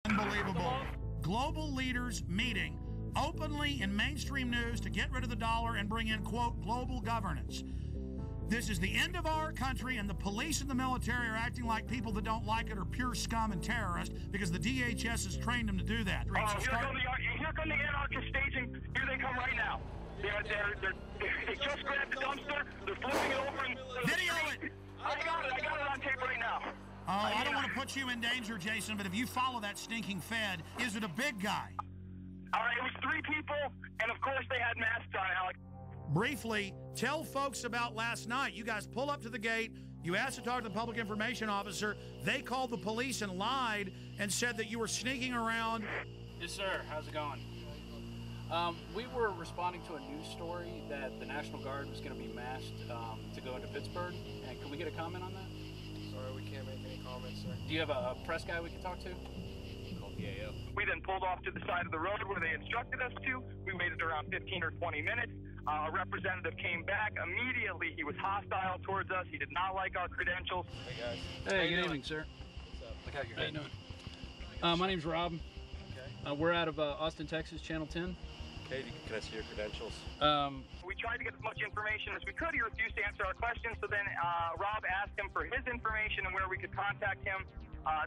Unbelievable. Global leaders meeting openly in mainstream news to get rid of the dollar and bring in, quote, global governance. This is the end of our country, and the police and the military are acting like people that don't like it are pure scum and terrorists because the DHS has trained them to do that. Here come the anarchist staging. Here they come right now. They just grabbed the dumpster. They're flipping it over. And Video it. I got it on tape right now. Oh, I don't want to put you in danger, Jason, but if you follow that stinking Fed, is it a big guy? It was 3 people, and of course they had masks on, Alex. Briefly, tell folks about last night. You guys pull up to the gate. You asked to talk to the public information officer. They called the police and lied and said that you were sneaking around. Yes, sir. How's it going? We were responding to a news story that the National Guard was going to be masked to go into Pittsburgh. And can we get a comment on that? Sorry, we can't make any comments, sir. Do you have a press guy we can talk to? Call PAO. We then pulled off to the side of the road where they instructed us to. We waited around 15 or 20 minutes. A representative came back. Immediately, he was hostile towards us. He did not like our credentials. Hey, guys. Hey, good evening, sir. What's up? Look how you're How you doing? My name's Rob. Okay. We're out of Austin, Texas, Channel 10. Okay, can I see your credentials? We tried to get as much information as we could. He refused to answer our questions. So then Rob asked him for his information and where we could contact him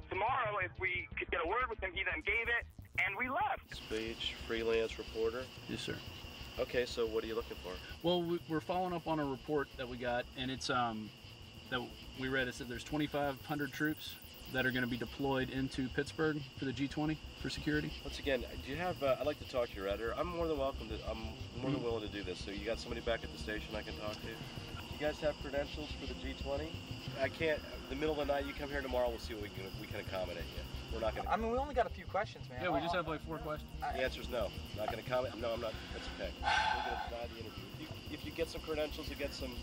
tomorrow if we could get a word with him. He then gave it, and we left. Speech, freelance reporter. Yes, sir. Okay, so what are you looking for? Well, we're following up on a report that we got, and it's that we read. It said there's 2,500 troops that are going to be deployed into Pittsburgh for the G20 for security. Once again, do you have? I'd like to talk to your editor. I'm more than welcome to. I'm more than willing to do this. So you got somebody back at the station I can talk to? Do you guys have credentials for the G20? I can't. The middle of the night, you come here tomorrow. We'll see what we can accommodate you. We're not going to. I mean, we only got a few questions, man. Yeah, we just have like 4 questions. The answer is no. Not going to comment. No, I'm not. That's okay. We're going to deny the interview. If you get some credentials, you get some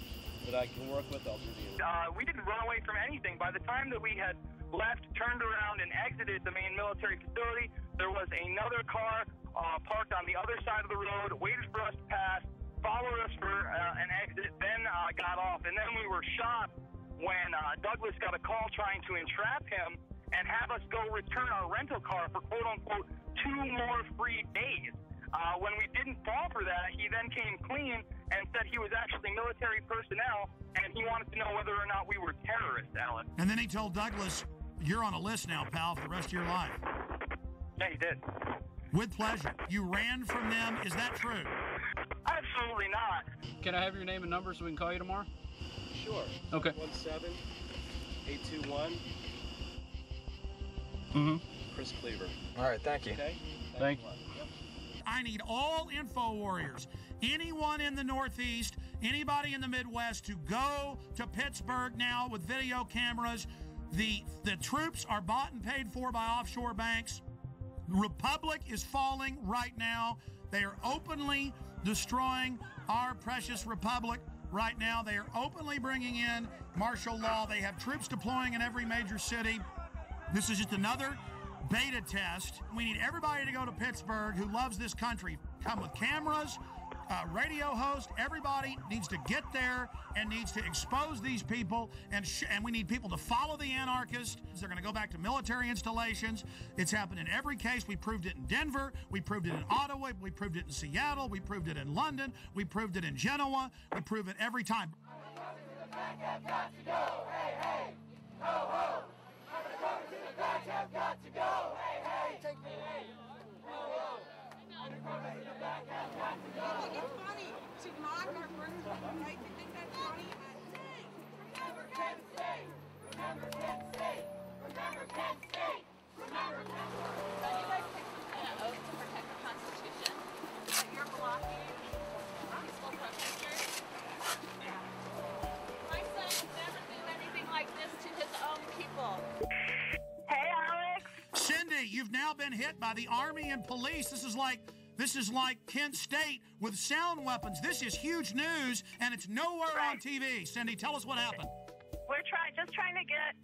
that I can work with, I'll do the interview. We didn't run away from anything. By the time that we had left, turned around, and exited the main military facility, there was another car parked on the other side of the road, waited for us to pass, followed us for an exit, then got off. And then we were shocked when Douglas got a call trying to entrap him and have us go return our rental car for quote-unquote 2 more free days. When we didn't fall for that, he then came clean and said he was actually military personnel, and he wanted to know whether or not we were terrorists, Alan. And then he told Douglas, you're on a list now, pal, for the rest of your life. Yeah, he did. With pleasure. You ran from them. Is that true? Absolutely not. Can I have your name and number so we can call you tomorrow? Sure. Okay. 17821. Chris Cleaver. All right, thank you. Okay. Thank you. I need all info warriors, anyone in the Northeast, anybody in the Midwest, to go to Pittsburgh now with video cameras. The troops are bought and paid for by offshore banks. The Republic is falling right now. They are openly destroying our precious Republic right now. They are openly bringing in martial law. They have troops deploying in every major city. This is just another beta test. We need everybody to go to Pittsburgh who loves this country. Come with cameras, radio host. Everybody needs to get there and needs to expose these people. And we need people to follow the anarchists. They're going to go back to military installations. It's happened in every case. We proved it in Denver. We proved it in Ottawa. We proved it in Seattle. We proved it in London. We proved it in Genoa. We prove it every time. It's funny to mock our first right? To think that's funny. Remember Penn State! Remember Penn State! Remember Penn State! Remember Penn State! So you guys take some kind of oath to protect the Constitution? That you're blocking peaceful protesters? Yeah. My son would never do anything like this to his own people. Hey, Alex. Cindy, you've now been hit by the Army and police. This is like Kent State with sound weapons. This is huge news, and it's nowhere on TV. Cindy, tell us what happened. We're just trying to get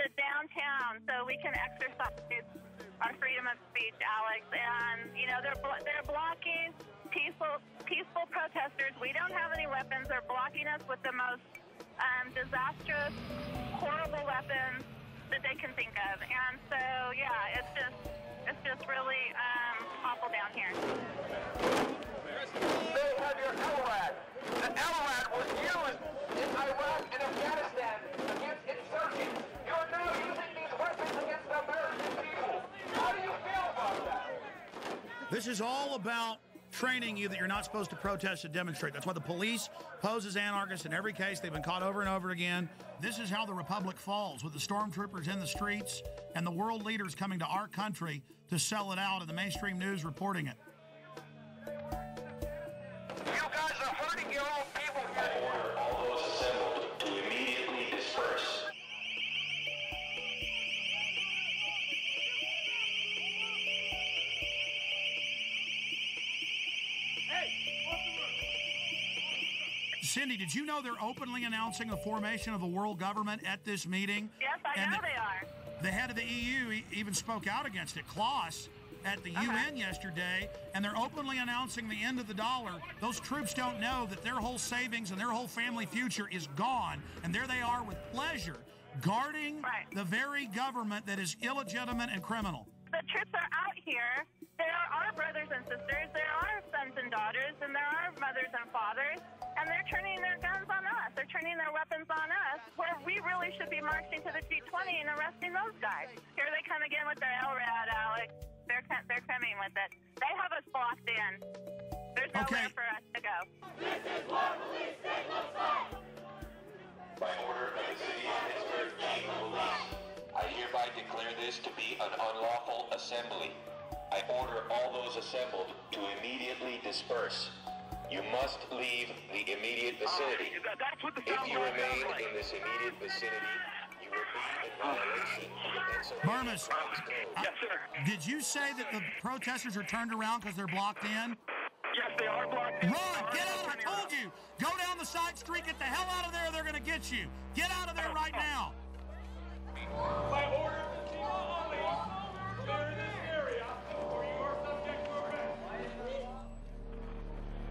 to downtown so we can exercise our freedom of speech, Alex. And they're blocking peaceful protesters. We don't have any weapons. They're blocking us with the most disastrous, horrible weapons that they can think of. And so, yeah, it's just it's really awful down here. They have your LRAD. The LRAD was used in Iraq and Afghanistan against insurgents. You're now using these weapons against the American people. How do you feel about that? This is all about training you that you're not supposed to protest and demonstrate. That's why the police pose as anarchists in every case. They've been caught over and over again. This is how the republic falls, with the stormtroopers in the streets and the world leaders coming to our country to sell it out and the mainstream news reporting it. You guys are hurting your own people. I order all those assembled to immediately disperse. Cindy, did you know they're openly announcing the formation of a world government at this meeting? Yes, I know they are. The head of the EU even spoke out against it, Klaus, at the UN yesterday, and they're openly announcing the end of the dollar. Those troops don't know that their whole savings and their whole family future is gone, and there they are with pleasure, guarding the very government that is illegitimate and criminal. The troops are out here. There are brothers and sisters, there are sons and daughters, and there are mothers and fathers, and they're turning their guns on us. They're turning their weapons on us, where we really should be marching to the G20 and arresting those guys. Here they come again with their LRAD, Alex. They're coming with it. They have us blocked in. There's nowhere for us to go. This is what police state looks like. By order of the City of Pittsburgh Chief of Police, I hereby declare this to be an unlawful assembly. I order all those assembled to immediately disperse. You must leave the immediate vicinity. That's what the If you remain in this immediate vicinity, you will be in violation. Burmis, Yes, sir. did you say that the protesters are turned around because they're blocked in? Yes, they are blocked in. Run! Get out! I told you! Go down the side street, get the hell out of there, they're going to get you! Get out of there right now! By order of the Chief of Police, clear this area, or you are subject to arrest.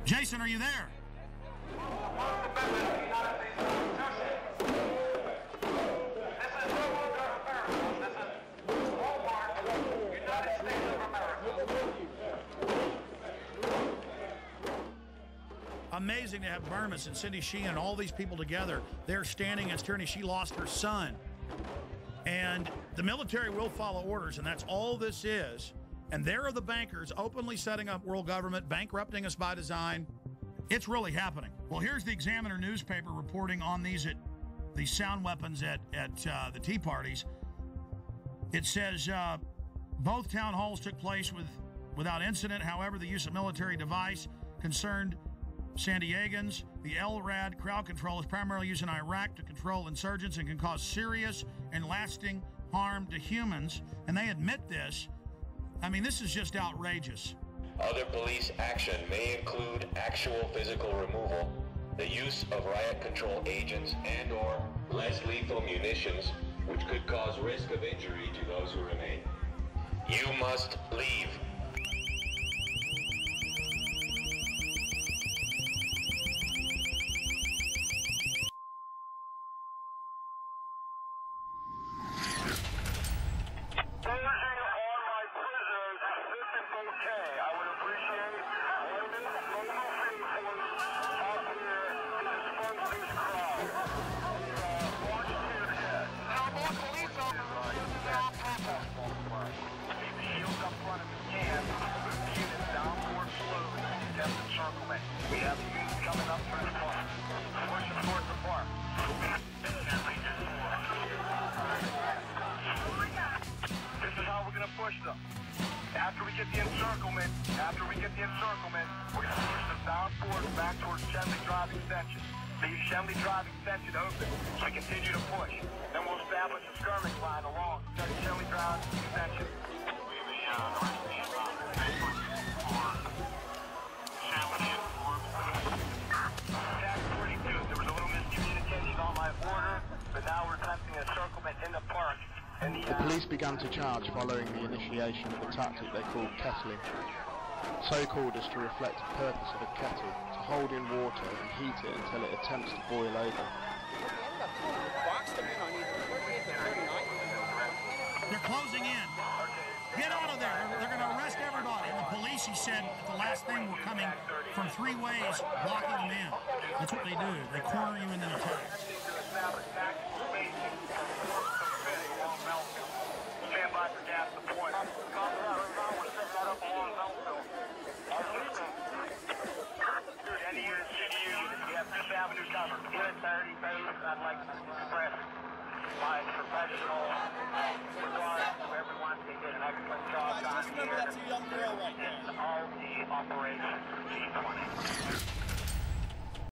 Jason, are you there? Amazing to have Burmis and Cindy Sheehan and all these people together. They're standing against tyranny. She lost her son. And the military will follow orders, and that's all this is. And there are the bankers openly setting up world government, bankrupting us by design. It's really happening. Well, here's the Examiner newspaper reporting on these sound weapons at the Tea Parties. It says both town halls took place without incident. However, the use of military device concerned San Diegans. The LRAD crowd control is primarily used in Iraq to control insurgents and can cause serious and lasting harm to humans. And they admit this. I mean, this is just outrageous. Other police action may include actual physical removal, the use of riot control agents and/or less lethal munitions, which could cause risk of injury to those who remain. You must leave. The police began to charge following the initiation of a tactic they called kettling, so called as to reflect the purpose of a kettle, to hold in water and heat it until it attempts to boil over. They're closing in. Get out of there. They're going to arrest everybody. And the police, he said, at the last thing, were coming from 3 ways, blocking them in. That's what they do. They corner you and then attack. Stand by for gas deployment. We're setting that up along Belleville. Any unit, city unit, we have 5th Avenue covered. Unit 30, I'd like to express my professional regard to everyone. They did an excellent job down here. That's a young girl right there. And all the operations for G20.